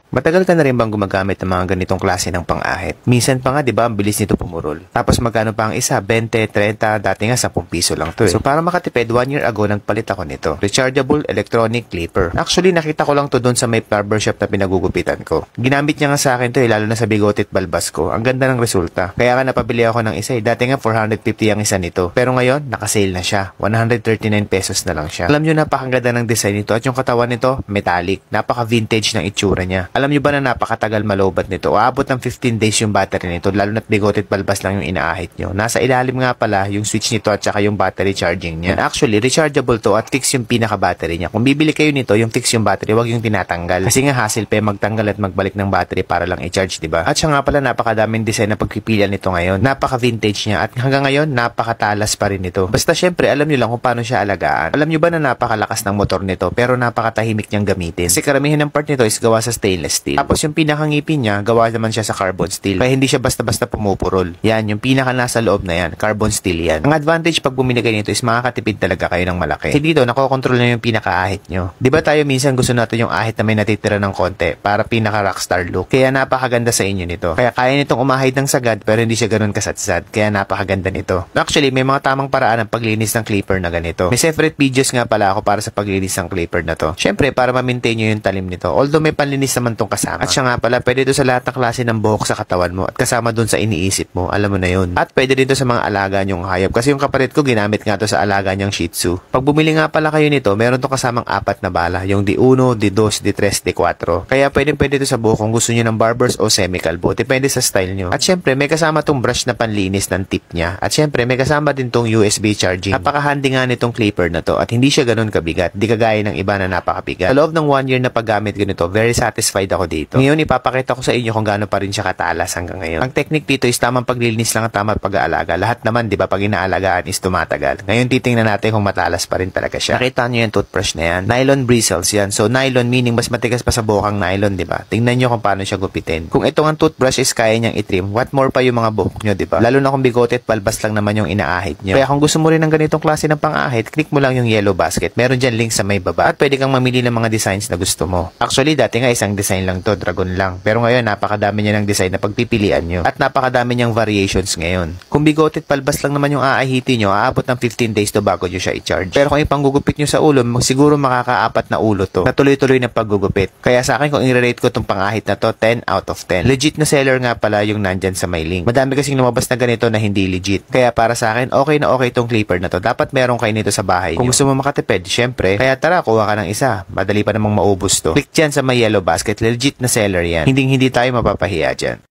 Matagal ka na rin bang gumagamit ng mga ganitong klase ng pang-ahit? Minsan pa nga, di ba, ang bilis nito pumurol. Tapos magkano pa ang isa? 20, 30, dati nga 10 piso lang to eh. So para makatipid, 1 year ago, nagpalit ako nito. Rechargeable electronic clipper. Actually, nakita ko lang to doon sa may barbershop na pinagugupitan ko. Ginamit niya nga sa akin to eh, lalo na sa bigote at balbas ko. Ang ganda ng resulta. Kaya nga napabili ako ng isa eh. Dati nga 450 ang isa nito. Pero ngayon, nakasale na siya. 139 pesos na lang siya. Alam nyo, napakaganda ng design nito at yung katawan nito, metallic. Napaka-vintage ng itsura niya. Alam nyo ba na napakatagal malobat nito? Aabot ng 15 days yung battery nito, lalo na't bigote at balbas lang yung inaahit nyo. Nasa ilalim nga pala yung switch nito at saka yung battery charging niya. And actually, rechargeable to at fix yung pinaka-battery niya. Kung bibili kayo nito, yung fix yung battery, wag yung tinatanggal. Kasi nga hassle pa magtanggal at magbalik ng battery para lang i-charge, diba? At siya nga pala, napakadaming design na pagpipilian nito ngayon. Napaka-vintage niya at hanggang ngayon, napakatalas pa rin ito. Basta syempre, alam nyo lang kung paano siya alagaan. Alam nyo ba na napakalakas ng motor nito pero napakatahimik niyang gamitin? Kasi karamihan ng part nito is gawa sa stainless steel. Tapos yung pinakangipin niya, gawa naman siya sa carbon steel. Kaya hindi siya basta-basta pumupurol. Yan, yung pinaka nasa loob na yan, carbon steel yan. Ang advantage pag bumili kayo nito is makakatipid talaga kayo ng malaki. Kasi dito, nakokontrol na yung pinaka-ahit nyo. Diba tayo minsan gusto natin yung ahit na may natitira ng konti para pinaka-rockstar look. Kaya napakaganda sa inyo nito. Kaya kaya nitong umahit ng sagad pero hindi siya ganun kasadsad. Kaya napakaganda nito. Actually, may mga tamang paraan ng paglinis ng clipper na ganito. May separate videos nga pala ako para sa paglinis ng clipper na to. Syempre, para ma-maintain nyo yung talim nito. Although may panlinis naman tong kasama. At siya nga pala, pwede ito sa lahat ng klase ng buhok sa katawan mo at kasama dun sa iniisip mo. Alam mo na yun. At pwede dito sa mga alaga nyong hayop. Kasi yung kapatid ko, ginamit nga to sa alaga niyang Shih Tzu. Pag bumili nga pala kayo nito, meron to kasamang 4 na bala. Yung D1, D2, D3, D4. Kaya pwede sa buhok kung gusto nyo ng barbers o semi-kalbo. Depende sa style nyo. At syempre, may kasama tong brush na panlinis ng tip niya. At syempre, may kasama din tong USB charging. Napaka-handy nga nitong clipper na to. At hindi siya ganun kabigat. Di kagaya ng iba na napakabigat. Sa loob ng 1 year na paggamit ko nito, very satisfied ako dito. Ngayon, ipapakita ko sa inyo kung gaano pa rin siya katalas hanggang ngayon. Ang technique dito is tamang paglilinis lang at tamang pag-aalaga. Lahat naman, di ba, pag inaalagaan is tumatagal. Ngayon, titingnan natin kung matalas pa rin talaga siya. Nakita nyo yung toothbrush na yan. Nylon bristles yan. So, nylon meaning mas matigas pa sa buhok ang nylon, di ba? Tingnan nyo kung paano siya gupitin. Kung itong ang toothbrush is kaya niyang itrim, what more pa yung mga buhok nyo, di ba? Lalo na kung bigote at balbas lang naman yung inaahit nyo. Kaya kung gusto mo rin ng ganitong klase ng pang-ahit, click mo lang yung yellow basket. Meron dyan link sa may baba. At pwede kang mamili ng mga designs na gusto mo. Actually, dati nga isang design lang to, dragon lang. Pero ngayon, napakadami niya ng design na pagpipilian nyo. At napakadami niyang variations ngayon. Kung bigote at balbas lang naman yung aahitin nyo, aabot ng 15 days to bago nyo siya i-charge. Pero kung ipanggugupit nyo sa ulo, siguro makaka-4 na ulo to. Na tuloy-tuloy na paggugupit. Kaya sa akin, kung i-rate ko tong pang-ahit na to, 10 out of 10. Legit na seller nga pala yung nandyan sa may link. Madami kasing lumabas na ganito na hindi legit. Kaya para sa akin, okay na okay tong clipper na to. Dapat meron kayo nito sa bahay nyo. Kung gusto mo makatipid, syempre, kaya tara, kuha ka ng isa. Madali pa namang maubos to. Click dyan sa may yellow basket. Legit na seller yan. Hindi tayo mapapahiya dyan.